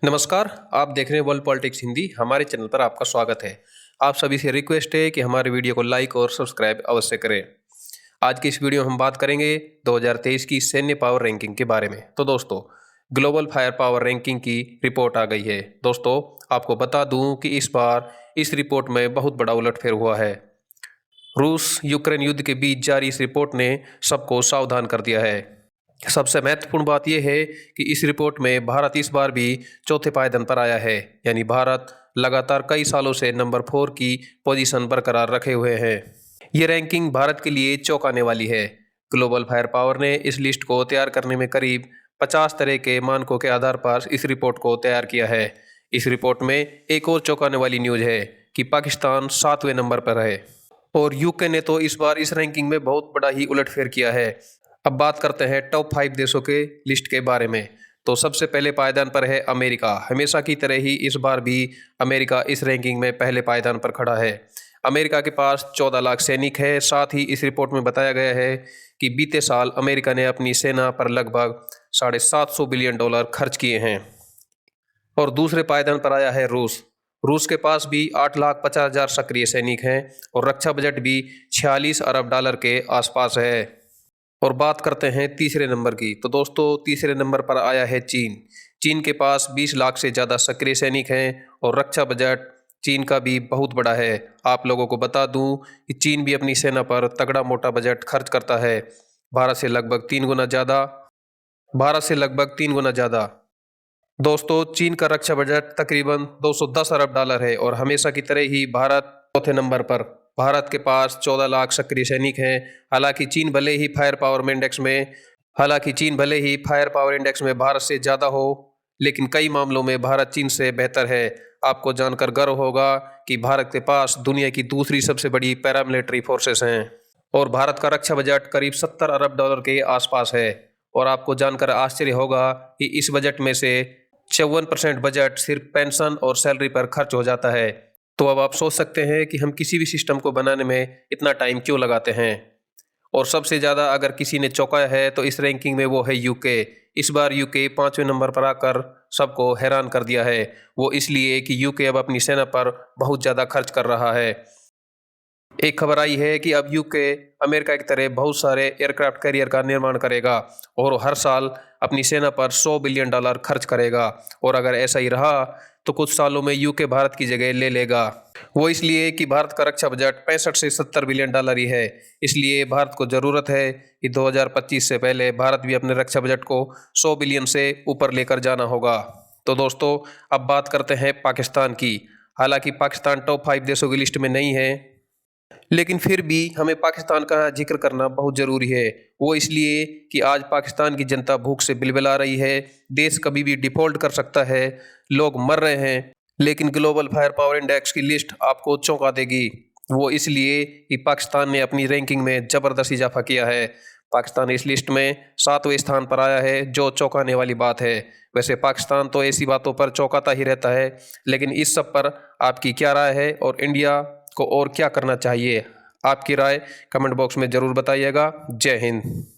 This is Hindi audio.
नमस्कार। आप देख रहे हैं वर्ल्ड पॉलिटिक्स हिंदी। हमारे चैनल पर आपका स्वागत है। आप सभी से रिक्वेस्ट है कि हमारे वीडियो को लाइक और सब्सक्राइब अवश्य करें। आज की इस वीडियो में हम बात करेंगे 2023 की सैन्य पावर रैंकिंग के बारे में। तो दोस्तों, ग्लोबल फायर पावर रैंकिंग की रिपोर्ट आ गई है। दोस्तों, आपको बता दूं कि इस बार इस रिपोर्ट में बहुत बड़ा उलटफेर हुआ है। रूस यूक्रेन युद्ध के बीच जारी इस रिपोर्ट ने सबको सावधान कर दिया है। सबसे महत्वपूर्ण बात यह है कि इस रिपोर्ट में भारत इस बार भी चौथे पायदान पर आया है, यानी भारत लगातार कई सालों से नंबर 4 की पोजीशन बरकरार रखे हुए हैं। ये रैंकिंग भारत के लिए चौंकाने वाली है। ग्लोबल फायर पावर ने इस लिस्ट को तैयार करने में करीब 50 तरह के मानकों के आधार पर इस रिपोर्ट को तैयार किया है। इस रिपोर्ट में एक और चौंकाने वाली न्यूज है कि पाकिस्तान 7वें नंबर पर है और यूके ने तो इस बार इस रैंकिंग में बहुत बड़ा ही उलटफेर किया है। अब बात करते हैं टॉप 5 देशों के लिस्ट के बारे में। तो सबसे पहले पायदान पर है अमेरिका। हमेशा की तरह ही इस बार भी अमेरिका इस रैंकिंग में पहले पायदान पर खड़ा है। अमेरिका के पास 14 लाख सैनिक है। साथ ही इस रिपोर्ट में बताया गया है कि बीते साल अमेरिका ने अपनी सेना पर लगभग $750 बिलियन खर्च किए हैं। और दूसरे पायदान पर आया है रूस। रूस के पास भी 8,50,000 सक्रिय सैनिक हैं और रक्षा बजट भी $46 अरब के आसपास है। और बात करते हैं तीसरे नंबर की। तो दोस्तों, तीसरे नंबर पर आया है चीन। चीन के पास 20 लाख से ज़्यादा सक्रिय सैनिक हैं और रक्षा बजट चीन का भी बहुत बड़ा है। आप लोगों को बता दूं कि चीन भी अपनी सेना पर तगड़ा मोटा बजट खर्च करता है, भारत से लगभग 3 गुना ज़्यादा। दोस्तों, चीन का रक्षा बजट तकरीबन $210 अरब है और हमेशा की तरह ही भारत चौथे नंबर पर। भारत के पास 14 लाख सक्रिय सैनिक हैं। हालांकि चीन भले ही फायर पावर इंडेक्स में भारत से ज़्यादा हो, लेकिन कई मामलों में भारत चीन से बेहतर है। आपको जानकर गर्व होगा कि भारत के पास दुनिया की दूसरी सबसे बड़ी पैरामिलिट्री फोर्सेस हैं और भारत का रक्षा बजट करीब $70 अरब के आसपास है। और आपको जानकर आश्चर्य होगा कि इस बजट में से 54% बजट सिर्फ पेंशन और सैलरी पर खर्च हो जाता है। तो अब आप सोच सकते हैं कि हम किसी भी सिस्टम को बनाने में इतना टाइम क्यों लगाते हैं। और सबसे ज़्यादा अगर किसी ने चौंकाया है तो इस रैंकिंग में वो है यूके। इस बार यूके 5वें नंबर पर आकर सबको हैरान कर दिया है। वो इसलिए कि यूके अब अपनी सेना पर बहुत ज़्यादा खर्च कर रहा है। एक खबर आई है कि अब यूके अमेरिका की तरह बहुत सारे एयरक्राफ्ट कैरियर का निर्माण करेगा और हर साल अपनी सेना पर $100 बिलियन खर्च करेगा। और अगर ऐसा ही रहा तो कुछ सालों में यूके भारत की जगह ले लेगा। वो इसलिए कि भारत का रक्षा बजट 65 से $70 बिलियन ही है। इसलिए भारत को ज़रूरत है कि 2025 से पहले भारत भी अपने रक्षा बजट को 100 बिलियन से ऊपर लेकर जाना होगा। तो दोस्तों, अब बात करते हैं पाकिस्तान की। हालांकि पाकिस्तान टॉप 5 देशों की लिस्ट में नहीं है, लेकिन फिर भी हमें पाकिस्तान का जिक्र करना बहुत ज़रूरी है। वो इसलिए कि आज पाकिस्तान की जनता भूख से बिलबिला रही है। देश कभी भी डिफ़ॉल्ट कर सकता है, लोग मर रहे हैं। लेकिन ग्लोबल फायर पावर इंडेक्स की लिस्ट आपको चौंका देगी। वो इसलिए कि पाकिस्तान ने अपनी रैंकिंग में ज़बरदस्त इजाफा किया है। पाकिस्तान इस लिस्ट में 7वें स्थान पर आया है, जो चौंकाने वाली बात है। वैसे पाकिस्तान तो ऐसी बातों पर चौंकाता ही रहता है, लेकिन इस सब पर आपकी क्या राय है और इंडिया को और क्या करना चाहिए? आपकी राय कमेंट बॉक्स में ज़रूर बताइएगा। जय हिंद।